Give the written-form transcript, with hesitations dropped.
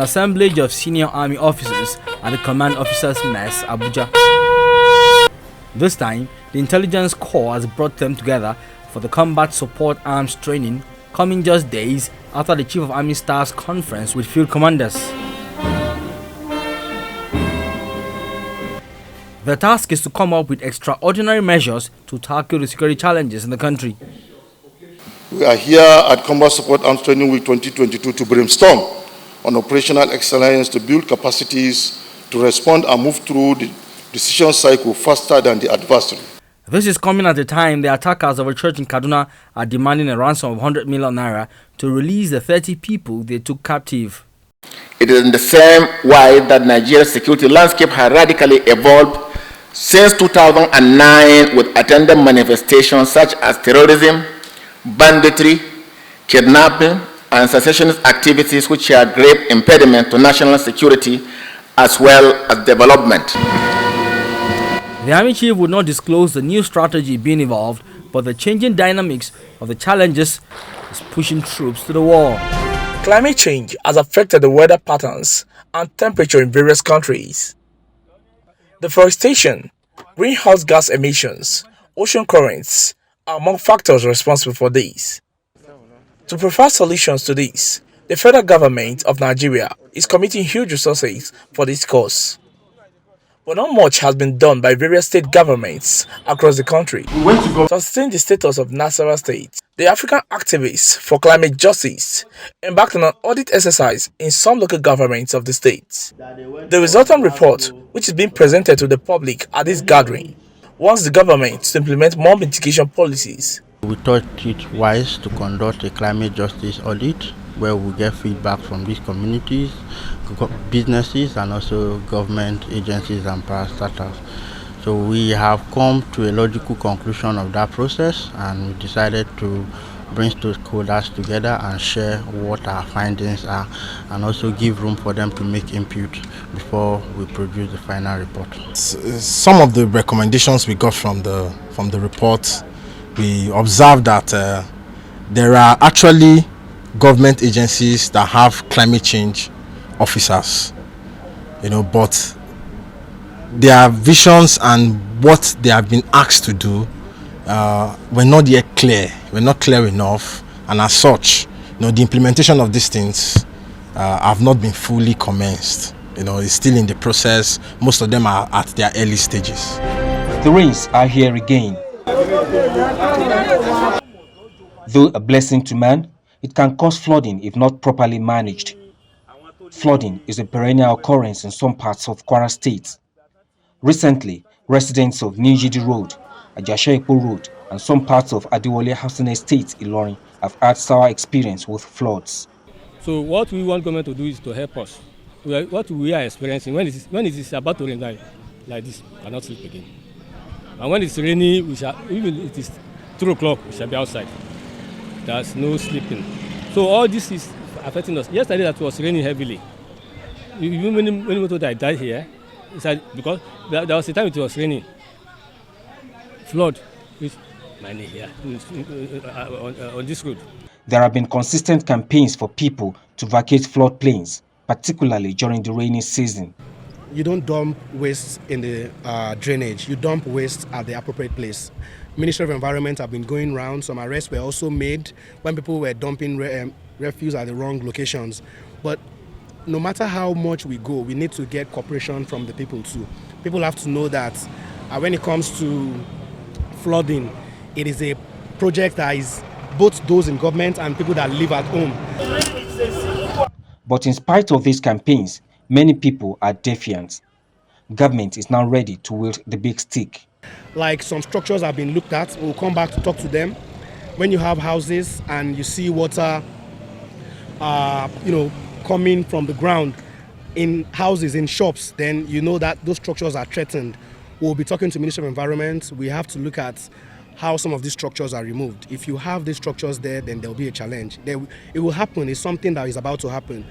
an assemblage of senior army officers at the Command Officers Mess, Abuja. This time, the Intelligence Corps has brought them together for the Combat Support Arms training, coming just days after the Chief of Army Staff's conference with field commanders. The task is to come up with extraordinary measures to tackle the security challenges in the country. We are here at Combat Support Arms Training Week 2022 to brainstorm on operational excellence to build capacities to respond and move through the decision cycle faster than the adversary. This is coming at a time the attackers of a church in Kaduna are demanding a ransom of 100 million naira to release the 30 people they took captive. It is in the same way that Nigeria's security landscape has radically evolved since 2009, with attendant manifestations such as terrorism, banditry, kidnapping, and secessionist activities, which are a grave impediment to national security as well as development. The Army Chief would not disclose the new strategy being evolved, but the changing dynamics of the challenges is pushing troops to the war. Climate change has affected the weather patterns and temperature in various countries. Deforestation, greenhouse gas emissions, ocean currents are among factors responsible for these. To provide solutions to this, the federal government of Nigeria is committing huge resources for this cause. But not much has been done by various state governments across the country. To sustain the status of Nasarawa State, the African activists for climate justice embarked on an audit exercise in some local governments of the state. The resultant report, which is being presented to the public at this gathering, wants the government to implement more mitigation policies. We thought it wise to conduct a climate justice audit where we get feedback from these communities, businesses, and also government agencies and parastatals. So we have come to a logical conclusion of that process, and we decided to bring stakeholders together and share what our findings are, and also give room for them to make input before we produce the final report. Some of the recommendations we got from the report, we observed that there are actually government agencies that have climate change officers, but their visions and what they have been asked to do were not yet clear, were not clear enough, and as such, the implementation of these things have not been fully commenced. It's still in the process. Most of them are at their early stages. The rains are here again. Though a blessing to man, it can cause flooding if not properly managed. Flooding is a perennial occurrence in some parts of Kwara State. Recently, residents of Nijidi Road, Ajashaiko Road, and some parts of Adiwole Housing Estate, Ilorin, have had sour experience with floods. So what we want government to do is to help us. What we are experiencing, when it is about to rain like this, we cannot sleep again. And when it's rainy, even if it is 2 o'clock, we shall be outside. There's no sleeping. So all this is affecting us. Yesterday that was raining heavily. Even many motor that died here, because there was a time it was raining. Flood is many here on this road. There have been consistent campaigns for people to vacate floodplains, particularly during the rainy season. You don't dump waste in the drainage. You dump waste at the appropriate place. Ministry of Environment have been going around. Some arrests were also made when people were dumping refuse at the wrong locations. But no matter how much we go, we need to get cooperation from the people too. People have to know that when it comes to flooding, it is a project that is both those in government and people that live at home. But in spite of these campaigns, many people are defiant. Government is now ready to wield the big stick. Like some structures have been looked at, we'll come back to talk to them. When you have houses and you see water, coming from the ground in houses, in shops, then you know that those structures are threatened. We'll be talking to Ministry of Environment. We have to look at how some of these structures are removed. If you have these structures there, then there'll be a challenge. It will happen. It's something that is about to happen.